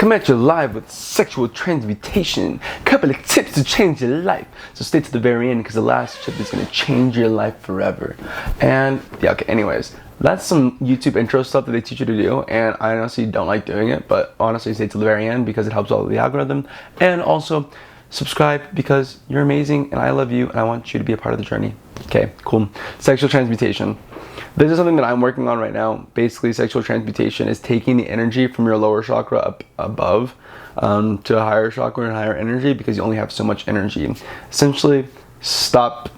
Come at you live with sexual transmutation. Couple of tips to change your life. So stay to the very end because the last tip is going to change your life forever. And yeah, okay, anyways, that's some YouTube intro stuff that they teach you to do, and I honestly don't like doing it, but honestly stay to the very end because it helps all the algorithm. And also subscribe because you're amazing and I love you and I want you to be a part of the journey. Okay, cool. Sexual transmutation. This is something that I'm working on right now. Basically, sexual transmutation is taking the energy from your lower chakra up above to a higher chakra and higher energy, because you only have so much energy. Essentially, stop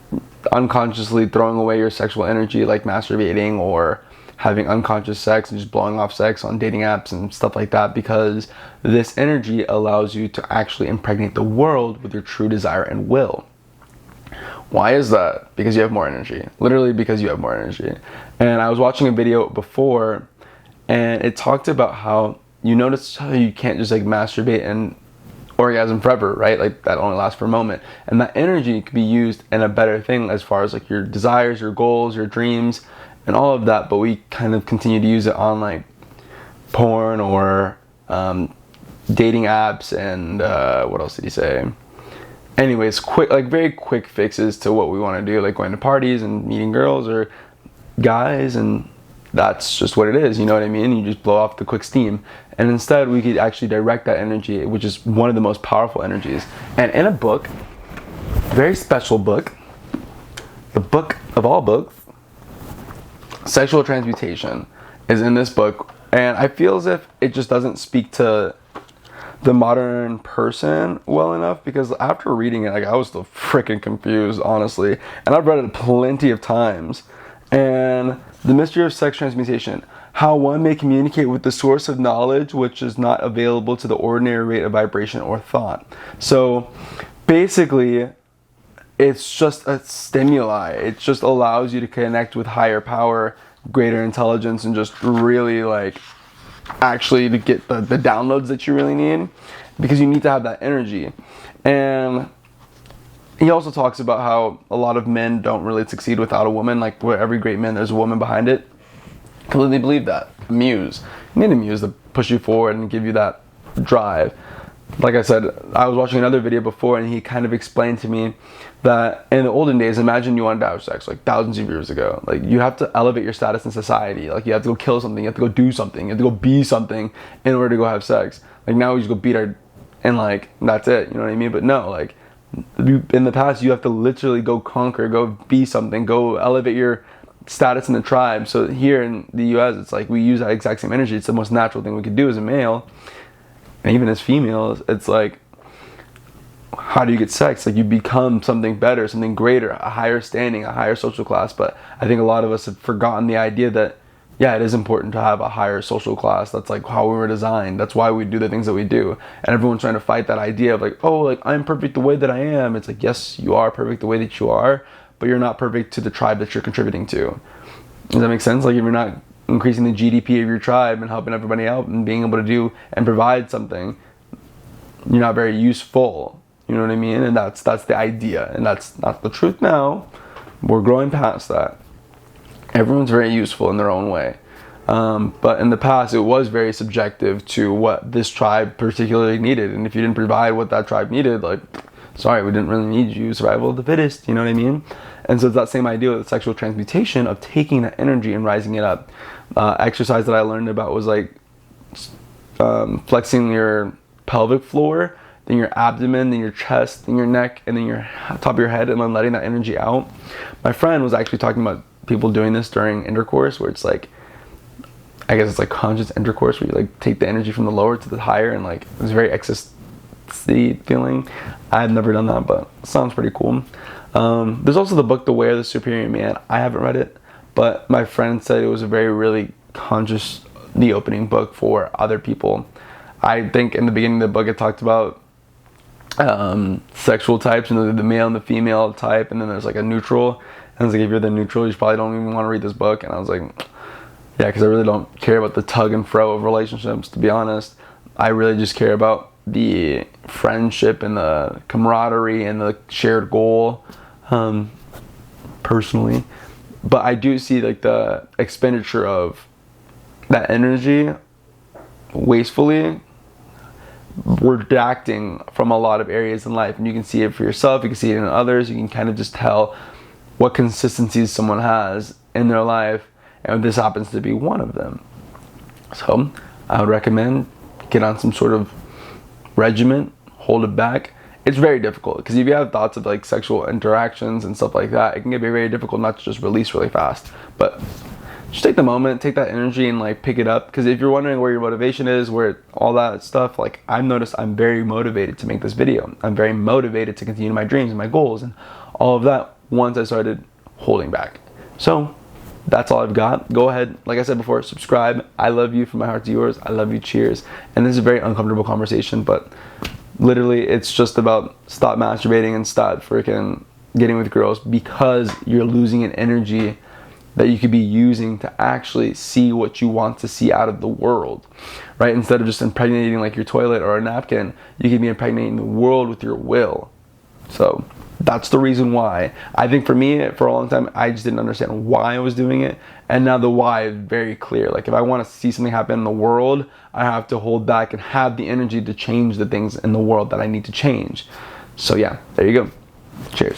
unconsciously throwing away your sexual energy, like masturbating or having unconscious sex and just blowing off sex on dating apps and stuff like that, because this energy allows you to actually impregnate the world with your true desire and will. Why is that? Because you have more energy. Literally because you have more energy. And I was watching a video before and it talked about how you notice how you can't just like masturbate and orgasm forever, right? Like that only lasts for a moment. And that energy can be used in a better thing as far as like your desires, your goals, your dreams, and all of that. But we kind of continue to use it on like porn or dating apps and what else did he say? Anyways, quick, like very quick fixes to what we want to do, like going to parties and meeting girls or guys, and that's just what it is, you know what I mean? You just blow off the quick steam. And instead, we could actually direct that energy, which is one of the most powerful energies. And in a book, very special book, the book of all books, Sexual Transmutation, is in this book. And I feel as if it just doesn't speak to the modern person well enough, because after reading it, like, I was still freaking confused, honestly, and I've read it plenty of times. And the mystery of sex transmutation, how one may communicate with the source of knowledge which is not available to the ordinary rate of vibration or thought. So basically, it's just a stimuli. It just allows you to connect with higher power, greater intelligence, and just really like actually to get the downloads that you really need, because you need to have that energy. And he also talks about how a lot of men don't really succeed without a woman. Like, where every great man, there's a woman behind it. Completely believe that. A muse. You need a muse to push you forward and give you that drive. Like I said, I was watching another video before and he kind of explained to me that in the olden days, imagine you wanted to have sex like thousands of years ago. Like, you have to elevate your status in society. Like, you have to go kill something, you have to go do something, you have to go be something in order to go have sex. Like, now we just go beat our, and like, that's it, you know what I mean? But no, like, in the past, you have to literally go conquer, go be something, go elevate your status in the tribe. So here in the US, it's like we use that exact same energy. It's the most natural thing we could do as a male. And even as females, it's like, how do you get sex? Like, you become something better, something greater, a higher standing, a higher social class. But I think a lot of us have forgotten the idea that, yeah, it is important to have a higher social class. That's like how we were designed. That's why we do the things that we do. And everyone's trying to fight that idea of like, oh, like, I'm perfect the way that I am. It's like, yes, you are perfect the way that you are, but you're not perfect to the tribe that you're contributing to. Does that make sense? Like, if you're not increasing the GDP of your tribe and helping everybody out and being able to do and provide something, you're not very useful. You know what I mean? And that's the idea, and that's not the truth now. We're growing past that. Everyone's very useful in their own way. But in the past, it was very subjective to what this tribe particularly needed. And if you didn't provide what that tribe needed, like, sorry, we didn't really need you, survival of the fittest, you know what I mean? And so it's that same idea with sexual transmutation of taking that energy and rising it up. Exercise that I learned about was like flexing your pelvic floor, then your abdomen, then your chest, then your neck, and then your top of your head, and then letting that energy out. My friend was actually talking about people doing this during intercourse, where it's like, I guess it's like conscious intercourse, where you like take the energy from the lower to the higher, and like it's very ecstasy feeling. I've never done that, but it sounds pretty cool. There's also the book The Way of the Superior Man. I haven't read it, but my friend said it was a very really conscious, the opening book for other people. I think in the beginning of the book it talked about sexual types, and the male and the female type, and then there's like a neutral, and it's like, if you're the neutral, you probably don't even want to read this book. And I was like, yeah, because I really don't care about the tug and fro of relationships, to be honest. I really just care about the friendship and the camaraderie and the shared goal, personally. But I do see like the expenditure of that energy wastefully redacting from a lot of areas in life, and you can see it for yourself, you can see it in others, you can kind of just tell what consistencies someone has in their life, and this happens to be one of them. So I would recommend get on some sort of regimen, hold it back. It's very difficult because if you have thoughts of like sexual interactions and stuff like that, it can get very difficult not to just release really fast. But just take the moment, take that energy and like pick it up, because if you're wondering where your motivation is, where all that stuff, like I've noticed I'm very motivated to make this video. I'm very motivated to continue my dreams and my goals and all of that once I started holding back. So that's all I've got. Go ahead, like I said before, subscribe. I love you from my heart to yours. I love you. Cheers. And this is a very uncomfortable conversation, but literally it's just about stop masturbating and stop freaking getting with girls, because you're losing an energy that you could be using to actually see what you want to see out of the world, right? Instead of just impregnating like your toilet or a napkin, you could be impregnating the world with your will. So that's the reason why. I think for me, for a long time, I just didn't understand why I was doing it. And now the why is very clear. Like if I want to see something happen in the world, I have to hold back and have the energy to change the things in the world that I need to change. So yeah, there you go. Cheers.